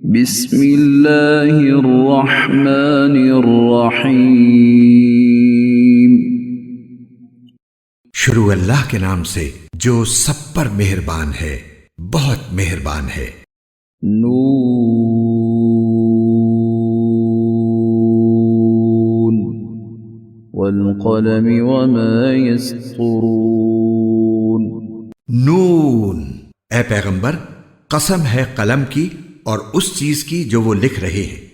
بسم اللہ الرحمن الرحیم۔ شروع اللہ کے نام سے جو سب پر مہربان ہے، بہت مہربان ہے۔ نون والقلم وما یسطرون۔ نون، اے پیغمبر قسم ہے قلم کی اور اس چیز کی جو وہ لکھ رہے ہیں۔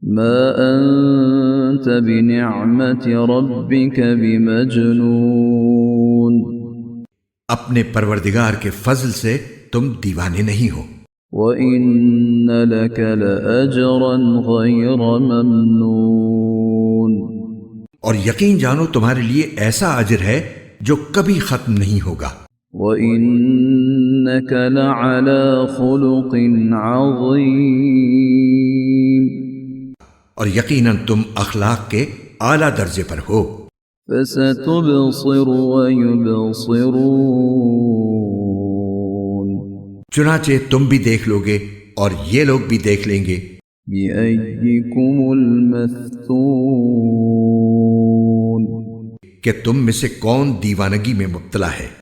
ما انت بنعمت ربک بمجنون۔ اپنے پروردگار کے فضل سے تم دیوانے نہیں ہو۔ وَإِنَّ لَكَ لَأَجْرًا غَيْرَ مَمْنُونٍ۔ اور یقین جانو تمہارے لیے ایسا اجر ہے جو کبھی ختم نہیں ہوگا۔ وَإِنَّكَ لَعَلَى خُلُقٍ عَظِيمٍ۔ اور یقیناً تم اخلاق کے اعلیٰ درجے پر ہو۔ فَسَتُبْصِرُ وَيُبْصِرُونَ۔ چنانچہ تم بھی دیکھ لو گے اور یہ لوگ بھی دیکھ لیں گے۔ بِأَيِّكُمُ الْمَفْتُونُ۔ کہ تم میں سے کون دیوانگی میں مبتلا ہے۔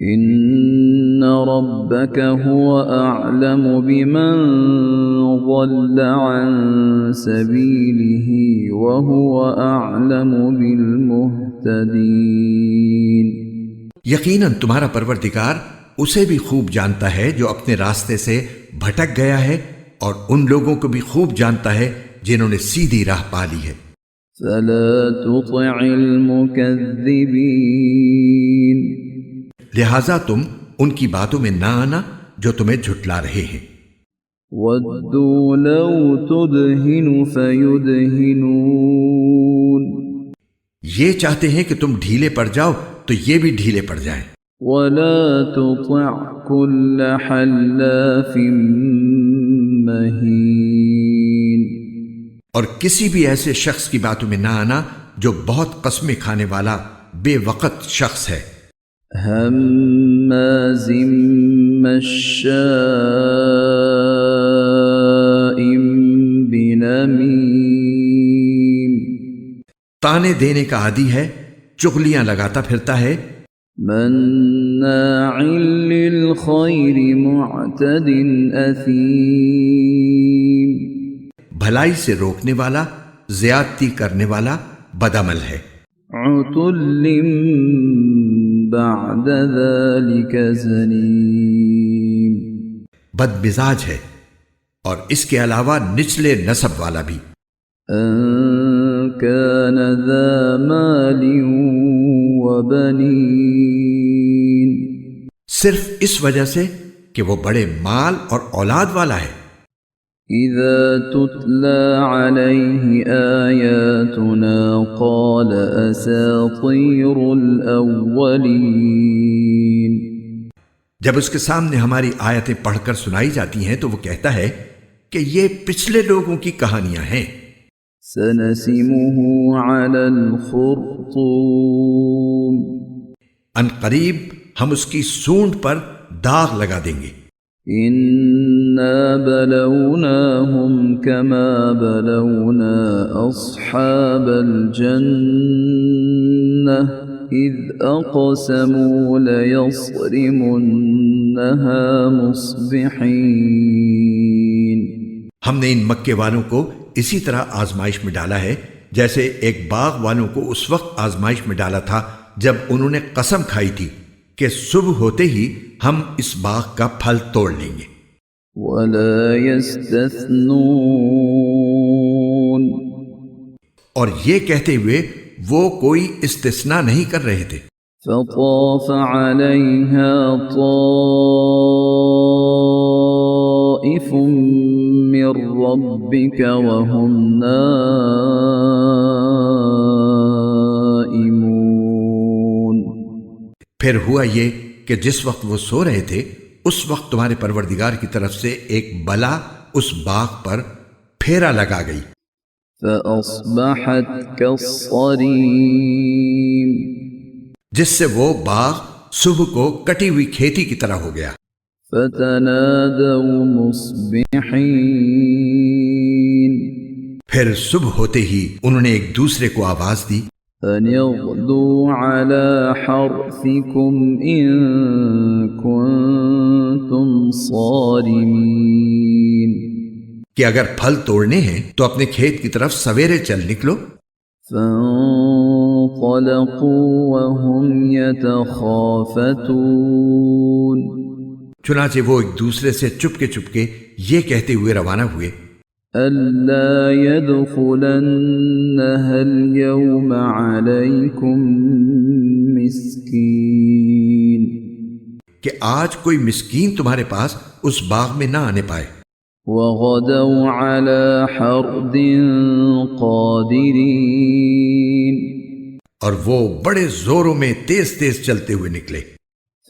ان ربک هو اعلم بمن ضل عن سبیلہ وهو اعلم بالمہتدین۔ یقیناً تمہارا پروردگار اسے بھی خوب جانتا ہے جو اپنے راستے سے بھٹک گیا ہے، اور ان لوگوں کو بھی خوب جانتا ہے جنہوں نے سیدھی راہ پا لی ہے۔ فلا تطع المکذبین۔ لہٰذا تم ان کی باتوں میں نہ آنا جو تمہیں جھٹلا رہے ہیں۔ وَدُّوا لَوْ تُدْهِنُ فَيُدْهِنُونَ۔ یہ چاہتے ہیں کہ تم ڈھیلے پڑ جاؤ تو یہ بھی ڈھیلے پڑ جائیں۔ وَلَا تُطِعْ كُلَّ حَلَّافٍ مَّهِينٍ۔ اور کسی بھی ایسے شخص کی باتوں میں نہ آنا جو بہت قسمیں کھانے والا بے وقت شخص ہے۔ ہمازٍ مشاء بنمیم۔ تانے دینے کا عادی ہے، چغلیاں لگاتا پھرتا ہے۔ مناع للخیر معتد اثیم۔ بھلائی سے روکنے والا، زیادتی کرنے والا، بدعمل ہے۔ عتل بعد ذلك زنیم۔ بد مزاج ہے اور اس کے علاوہ نچلے نسب والا بھی۔ ان كان ذا مال وبنین۔ صرف اس وجہ سے کہ وہ بڑے مال اور اولاد والا ہے۔ اذا تتلى عليه آیاتنا قال اساطیر الاولین۔ جب اس کے سامنے ہماری آیتیں پڑھ کر سنائی جاتی ہیں تو وہ کہتا ہے کہ یہ پچھلے لوگوں کی کہانیاں ہیں۔ سنسمه على الخرطوم۔ ان قریب ہم اس کی سونڈ پر داغ لگا دیں گے۔ انا بلوناهم كما بلونا اصحاب الجنة اذ اقسموا ليصرمنها مصبحين۔ ہم نے ان مکے والوں کو اسی طرح آزمائش میں ڈالا ہے جیسے ایک باغ والوں کو اس وقت آزمائش میں ڈالا تھا جب انہوں نے قسم کھائی تھی کہ صبح ہوتے ہی ہم اس باغ کا پھل توڑ لیں گے۔ ولا يستثنون۔ اور یہ کہتے ہوئے وہ کوئی استثناء نہیں کر رہے تھے۔ فطاف عليها طائف من ربك وهم نائمون۔ پھر ہوا یہ کہ جس وقت وہ سو رہے تھے اس وقت تمہارے پروردگار کی طرف سے ایک بلا اس باغ پر پھیرا لگا گئی۔ فأصبحت كالصريم۔ جس سے وہ باغ صبح کو کٹی ہوئی کھیتی کی طرح ہو گیا۔ فتنادوا مصبحين پھر صبح ہوتے ہی انہوں نے ایک دوسرے کو آواز دی، أن اغدوا على حرثكم إن كنتم صارمين کہ اگر پھل توڑنے ہیں تو اپنے کھیت کی طرف سویرے چل نکلو۔ فانطلقوا وهم يتخافتون چنانچہ وہ ایک دوسرے سے چپکے چپکے یہ کہتے ہوئے روانہ ہوئے، ألا يدخلنها اليوم عليكم مسكين کہ آج کوئی مسکین تمہارے پاس اس باغ میں نہ آنے پائے۔ وغدوا على حرد قادرين اور وہ بڑے زوروں میں تیز تیز چلتے ہوئے نکلے۔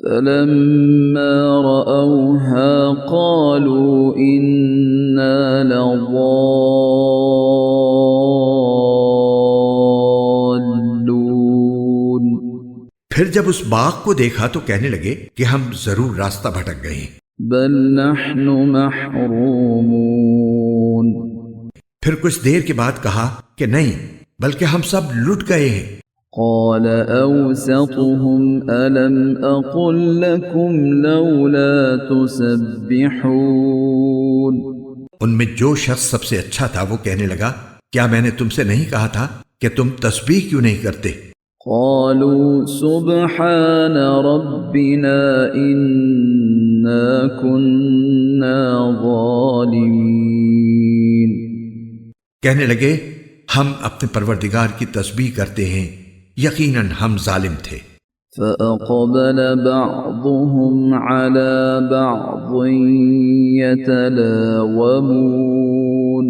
فلما رأوها قالوا إنا لضالون پھر جب اس باغ کو دیکھا تو کہنے لگے کہ ہم ضرور راستہ بھٹک گئے ہیں۔ بل نحن محرومون پھر کچھ دیر کے بعد کہا کہ نہیں، بلکہ ہم سب لٹ گئے ہیں۔ قال أوسطهم ألم أقل لكم لولا تسبحون ان میں جو شخص سب سے اچھا تھا وہ کہنے لگا، کیا میں نے تم سے نہیں کہا تھا کہ تم تسبیح کیوں نہیں کرتے؟ قالوا سبحان ربنا إنا كنا ظالمين کہنے لگے ہم اپنے پروردگار کی تسبیح کرتے ہیں، یقیناً ہم ظالم تھے۔ فأقبل بعضهم على بعض يتلاومون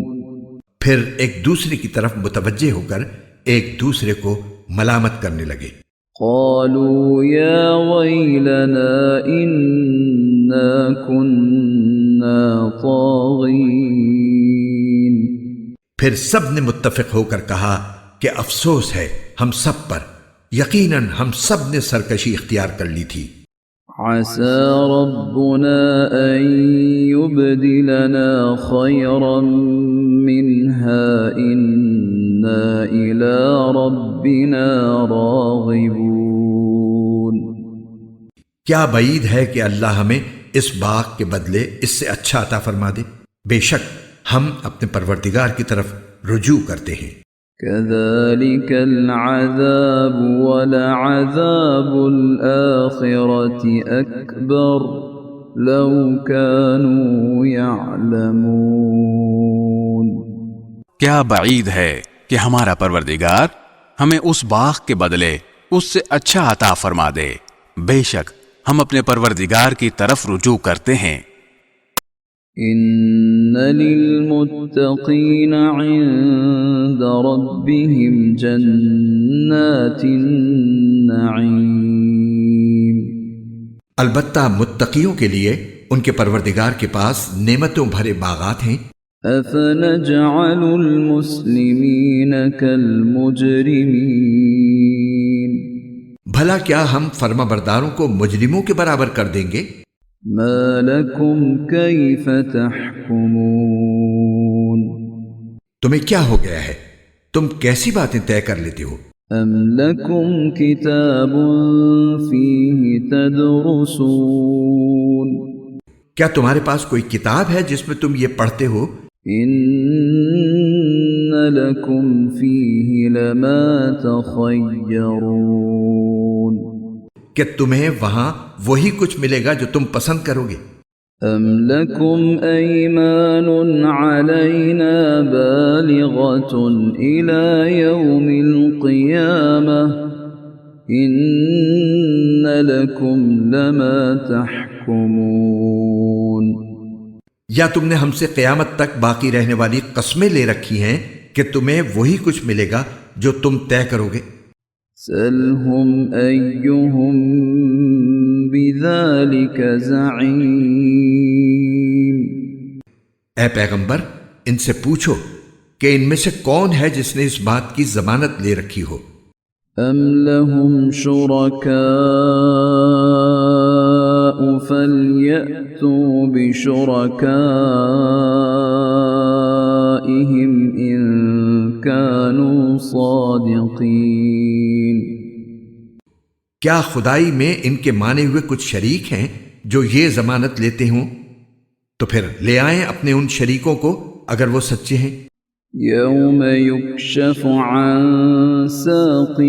پھر ایک دوسرے کی طرف متوجہ ہو کر ایک دوسرے کو ملامت کرنے لگے۔ قالوا يا ويلنا إنا كنا طاغين پھر سب نے متفق ہو کر کہا کہ افسوس ہے ہم سب پر، یقیناً ہم سب نے سرکشی اختیار کر لی تھی۔ عسى ربنا أن يبدلنا خيرا منها إنا إلى ربنا راغبون کیا بعید ہے کہ اللہ ہمیں اس باغ کے بدلے اس سے اچھا عطا فرما دے، بے شک ہم اپنے پروردگار کی طرف رجوع کرتے ہیں۔ كذلك العذاب ولعذاب الآخرة أكبر لو كانوا يعلمون کیا بعید ہے کہ ہمارا پروردگار ہمیں اس باغ کے بدلے اس سے اچھا عطا فرما دے، بے شک ہم اپنے پروردگار کی طرف رجوع کرتے ہیں۔ إن للمتقين عند ربهم جنات النعيم البتہ متقیوں کے لیے ان کے پروردگار کے پاس نعمتوں بھرے باغات ہیں۔ أفنجعل المسلمين كالمجرمين بھلا کیا ہم فرما برداروں کو مجرموں کے برابر کر دیں گے؟ ما لكم كيف تحكمون تمہیں کیا ہو گیا ہے؟ تم کیسی باتیں طے کر لیتے ہو؟ أم لكم كتاب فيه تدرسون کیا تمہارے پاس کوئی کتاب ہے جس میں تم یہ پڑھتے ہو؟ إن لكم فيه لما تخيرون کہ تمہیں وہاں وہی کچھ ملے گا جو تم پسند کرو گے۔ أم لكم أيمان علينا بالغة إلى يوم القيامة إن لكم لما تحكمون یا تم نے ہم سے قیامت تک باقی رہنے والی قسمیں لے رکھی ہیں کہ تمہیں وہی کچھ ملے گا جو تم طے کرو گے۔ سلهم أيهم بذلك زعيم اے پیغمبر ان سے پوچھو کہ ان میں سے کون ہے جس نے اس بات کی ضمانت لے رکھی ہو؟ أم لهم شركاء فليأتوا بشركائهم إن كانوا صادقين۔ کیا خدائی میں ان کے مانے ہوئے کچھ شریک ہیں جو یہ ضمانت لیتے ہوں؟ تو پھر لے آئیں اپنے ان شریکوں کو اگر وہ سچے ہیں۔ يوم يكشف عن ساق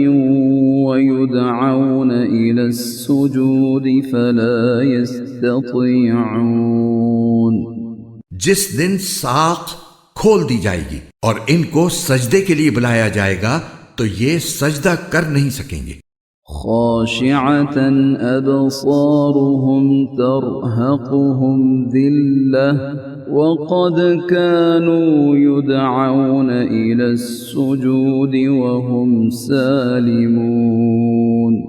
ويدعون إلى السجود فلا يستطيعون۔ جس دن ساق کھول دی جائے گی اور ان کو سجدے کے لیے بلایا جائے گا تو یہ سجدہ کر نہیں سکیں گے۔ خاشعة أبصارهم ترهقهم ذلة وقد كانوا يدعون إلى السجود وهم سالمون۔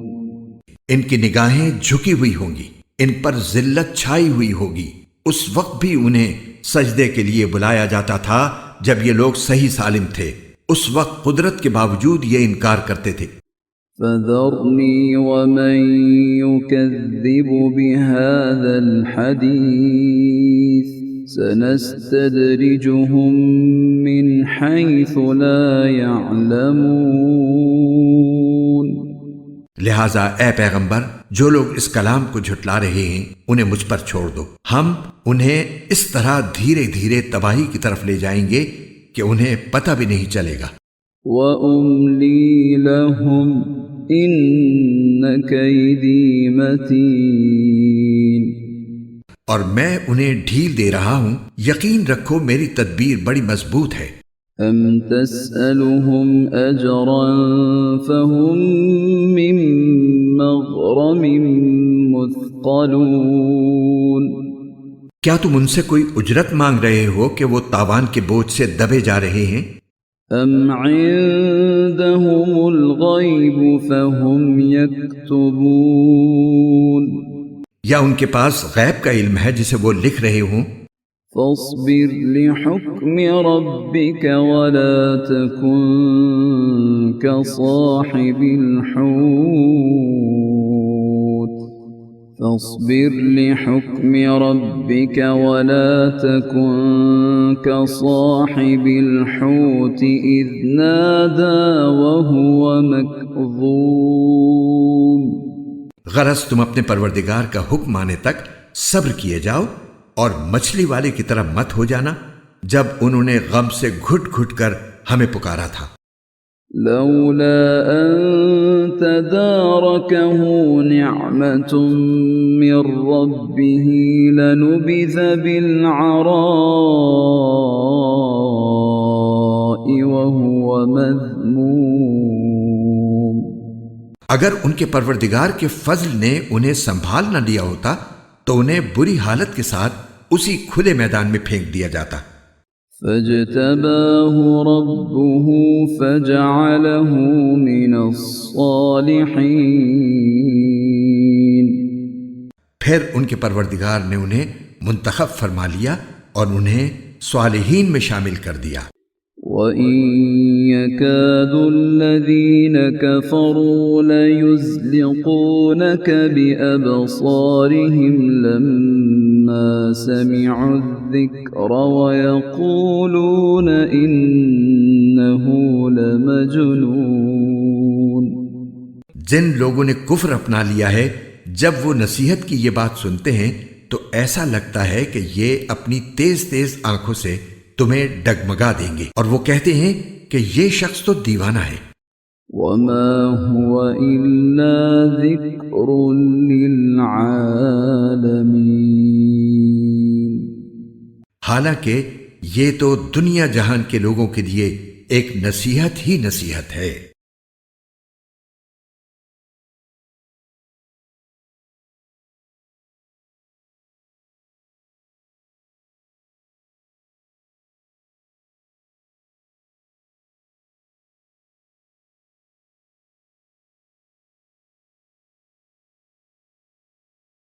ان کی نگاہیں جھکی ہوئی ہوں گی، ان پر ذلت چھائی ہوئی ہوگی، اس وقت بھی انہیں سجدے کے لیے بلایا جاتا تھا جب یہ لوگ صحیح سالم تھے، اس وقت قدرت کے باوجود یہ انکار کرتے تھے۔ فذرني ومن يكذب بهذا الحديث سنستدرجهم من حيث لا يعلمون۔ لہٰذا اے پیغمبر، جو لوگ اس کلام کو جھٹلا رہے ہیں انہیں مجھ پر چھوڑ دو، ہم انہیں اس طرح دھیرے دھیرے تباہی کی طرف لے جائیں گے کہ انہیں پتہ بھی نہیں چلے گا۔ وَأُمْلِي لَهُمْ إِنَّ كَيْدِي مَتِينٌ۔ اور میں انہیں ڈھیل دے رہا ہوں، یقین رکھو میری تدبیر بڑی مضبوط ہے۔ أَمْ تَسْأَلُهُمْ أَجْرًا فَهُمْ مِنْ مَغْرَمٍ مُثْقَلُونَ۔ کیا تم ان سے کوئی اجرت مانگ رہے ہو کہ وہ تاوان کے بوجھ سے دبے جا رہے ہیں؟ أَمْ عِندَهُمُ الْغَيْبُ فَهُمْ يَكْتُبُونَ۔ یا ان کے پاس غیب کا علم ہے جسے وہ لکھ رہے ہوں؟ فاصبر لحكم ربك ولا تكن كصاحب الحوت فاصبر لحكم ربك ولا تكن كصاحب الحوت إذ نادى وهو مكظوم۔ غرض تم اپنے پروردگار کا حکم آنے تک صبر کیے جاؤ اور مچھلی والے کی طرح مت ہو جانا جب انہوں نے غم سے گھٹ گھٹ کر ہمیں پکارا تھا۔ لولا أن تداركه نعمة من ربه لنبذ بالعراء وهو مذموم۔ اگر ان کے پروردگار کے فضل نے انہیں سنبھال نہ لیا ہوتا تو انہیں بری حالت کے ساتھ اسی کھلے میدان میں پھینک دیا جاتا۔ فاجتباه ربه فجعله من الصالحين۔ پھر ان کے پروردگار نے انہیں منتخب فرما لیا اور انہیں صالحین میں شامل کر دیا۔ وَإِن يَكَادُ الَّذِينَ كَفَرُوا لَيُزْلِقُونَكَ بِأَبْصَارِهِمْ لَمَّا سَمِعُوا الذِّكْرَ وَيَقُولُونَ إِنَّهُ لَمَجْنُونٌ۔ جن لوگوں نے کفر اپنا لیا ہے جب وہ نصیحت کی یہ بات سنتے ہیں تو ایسا لگتا ہے کہ یہ اپنی تیز تیز آنکھوں سے تمہیں ڈگمگا دیں گے اور وہ کہتے ہیں کہ یہ شخص تو دیوانہ ہے۔ وَمَا هُوَ إِلَّا ذِكْرٌ لِّلْعَالَمِينَ۔ حالانکہ یہ تو دنیا جہان کے لوگوں کے لیے ایک نصیحت ہی نصیحت ہے۔